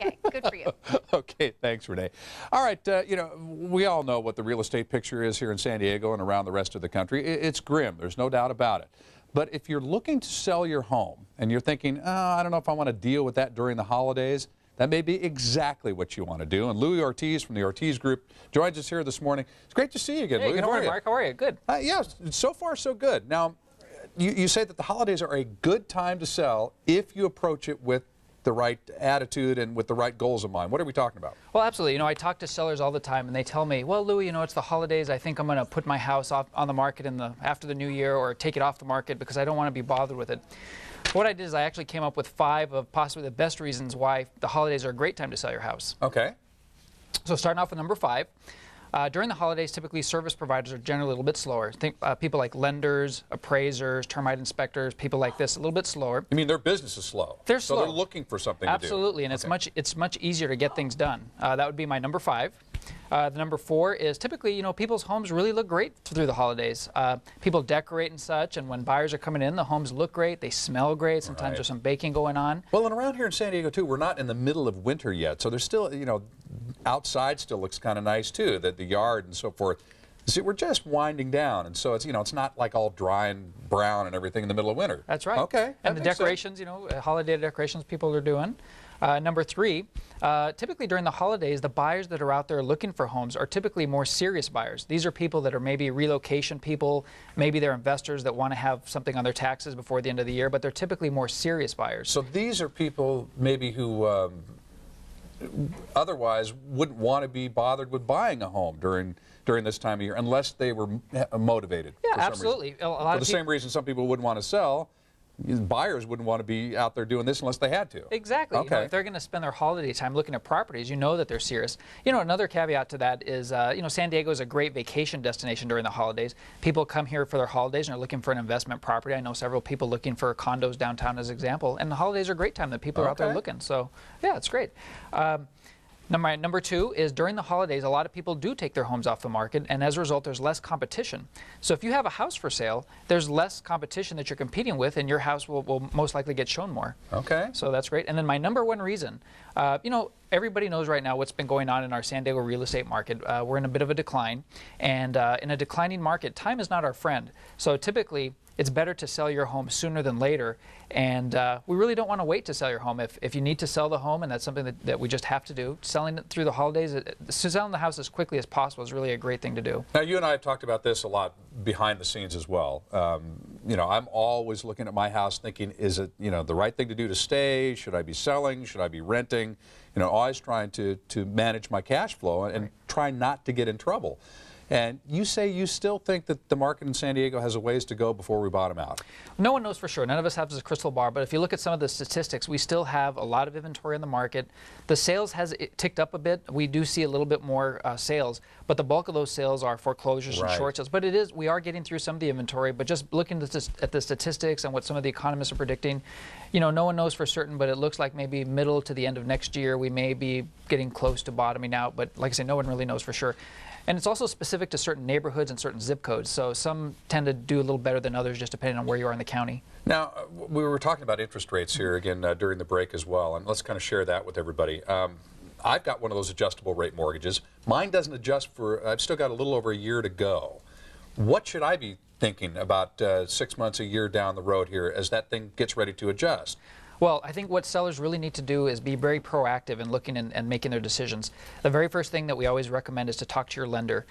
Okay, good for you. Okay, thanks, Renee. All right, you know, we all know what the real estate picture is here in San Diego and around the rest of the country. It's grim, there's no doubt about it. But if you're looking to sell your home and you're thinking, oh, I don't know if I want to deal with that during the holidays, that may be exactly what you want to do. And Louie Ortiz from the Ortiz Group joins us here this morning. It's great to see you again, Hey, Louie. good morning, Mark. How are you? Good. Yeah, so far so good. Now, you say that the holidays are a good time to sell if you approach it with the right attitude and with the right goals in mind. What are we talking about? Well, absolutely. You know, I talk to sellers all the time, and they tell me, well, Louie, you know, it's the holidays. I think I'm going to put my house on the market after the new year, or take it off the market because I don't want to be bothered with it. What I did is I actually came up with 5 of possibly the best reasons why the holidays are a great time to sell your house. Okay. So starting off with number 5. During the holidays, typically service providers are generally a little bit slower. Think people like lenders, appraisers, termite inspectors, people like this, a little bit slower. You mean their business is slow? They're slow. So they're looking for something to do. Absolutely, and it's much easier to get things done. That would be my number 5. The number 4 is typically, you know, people's homes really look great through the holidays. People decorate and such, and when buyers are coming in, the homes look great, they smell great. Sometimes there's some baking going on. Well, and around here in San Diego, too, we're not in the middle of winter yet, so there's still, you know, outside still looks kind of nice, too, the yard and so forth. See, we're just winding down, and so it's, you know, it's not like all dry and brown and everything in the middle of winter. That's right. Okay. And the decorations, you know, holiday decorations people are doing. Number 3, typically during the holidays, the buyers that are out there looking for homes are typically more serious buyers. These are people that are maybe relocation people, maybe they're investors that want to have something on their taxes before the end of the year, but they're typically more serious buyers. So these are people maybe who otherwise wouldn't want to be bothered with buying a home during this time of year unless they were motivated. Yeah, for some absolutely. reason. A lot For of the same reason some people wouldn't want to sell, buyers wouldn't want to be out there doing this unless they had to. Exactly. Okay. You know, if they're going to spend their holiday time looking at properties, you know that they're serious. You know, another caveat to that is, you know, San Diego is a great vacation destination during the holidays. People come here for their holidays and are looking for an investment property. I know several people looking for condos downtown as an example, and the holidays are a great time that people are out there looking. So, yeah, it's great. Number 2 is during the holidays, a lot of people do take their homes off the market, and as a result, there's less competition. So if you have a house for sale, there's less competition that you're competing with, and your house will most likely get shown more. Okay. So that's great. And then my number 1 reason, you know, everybody knows right now what's been going on in our San Diego real estate market. We're in a bit of a decline, and in a declining market, time is not our friend. So typically, it's better to sell your home sooner than later, and we really don't want to wait to sell your home. If you need to sell the home, and that's something that we just have to do, selling it through the holidays, selling the house as quickly as possible is really a great thing to do. Now, you and I have talked about this a lot behind the scenes as well. You know, I'm always looking at my house thinking, is it, you know, the right thing to do to stay? Should I be selling? Should I be renting? You know, always trying to manage my cash flow and try not to get in trouble. And you say you still think that the market in San Diego has a ways to go before we bottom out. No one knows for sure. None of us have this crystal ball, but if you look at some of the statistics, we still have a lot of inventory in the market. The sales has ticked up a bit. We do see a little bit more sales, but the bulk of those sales are foreclosures and short sales. But we are getting through some of the inventory, but just looking at the statistics and what some of the economists are predicting, you know, no one knows for certain, but it looks like maybe middle to the end of next year, we may be getting close to bottoming out, but like I say, no one really knows for sure. And it's also specific to certain neighborhoods and certain zip codes. So some tend to do a little better than others just depending on where you are in the county. Now, we were talking about interest rates here again during the break as well, and let's kind of share that with everybody. I've got one of those adjustable rate mortgages. Mine doesn't adjust I've still got a little over a year to go. What should I be thinking about 6 months, a year down the road here as that thing gets ready to adjust? Well, I think what sellers really need to do is be very proactive in looking and making their decisions. The very first thing that we always recommend is to talk to your lender.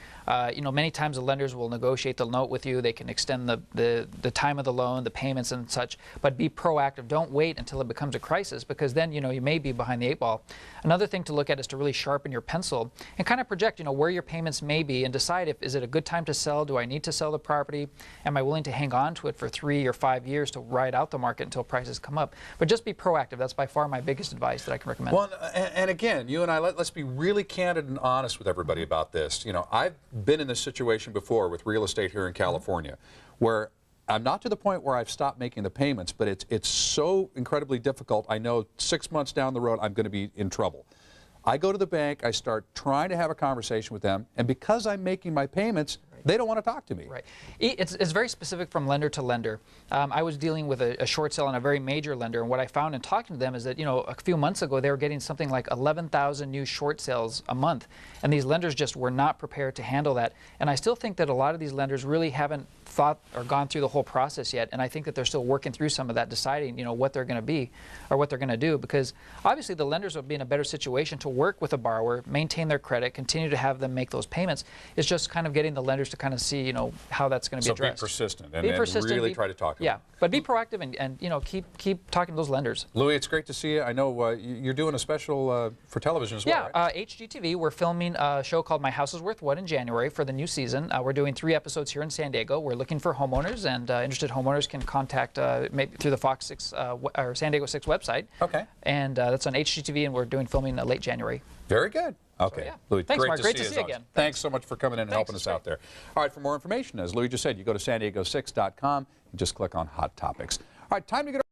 You know, many times the lenders will negotiate the note with you. They can extend the time of the loan, the payments and such, but be proactive. Don't wait until it becomes a crisis, because then, you know, you may be behind the 8 ball. Another thing to look at is to really sharpen your pencil and kind of project, you know, where your payments may be and decide is it a good time to sell? Do I need to sell the property? Am I willing to hang on to it for 3 or 5 years to ride out the market until prices come up? But just be proactive. That's by far my biggest advice that I can recommend. Well, and again, you and I, let's be really candid and honest with everybody about this. You know, I've been in this situation before with real estate here in California, where I'm not to the point where I've stopped making the payments, but it's so incredibly difficult. I know 6 months down the road I'm going to be in trouble. I go to the bank, I start trying to have a conversation with them, and because I'm making my payments, They don't want to talk to me. Right. It's very specific from lender to lender. I was dealing with a short sale on a very major lender, and what I found in talking to them is that, you know, a few months ago they were getting something like 11,000 new short sales a month, and these lenders just were not prepared to handle that. And I still think that a lot of these lenders really haven't thought or gone through the whole process yet, and I think that they're still working through some of that, deciding, you know, what they're going to be or what they're going to do, because obviously the lenders will be in a better situation to work with a borrower, maintain their credit, continue to have them make those payments. It's just kind of getting the lenders to kind of see, you know, how that's going to be addressed. So be persistent and really try to talk to them. Yeah, but be proactive and you know, keep talking to those lenders. Louie, it's great to see you. I know you're doing a special for television as well, right? HGTV, we're filming a show called My House is Worth What in January for the new season. We're doing 3 episodes here in San Diego. We're looking for homeowners, and interested homeowners can contact maybe through the Fox 6 or San Diego 6 website. Okay. And that's on HGTV, and we're doing filming late January. Very good. Okay. So, yeah. Louie, thanks, Mark. Great to see you again. again. Thanks so much for coming in and helping us out there. All right, for more information, as Louie just said, you go to san diego6.com and just click on Hot Topics. All right, time to get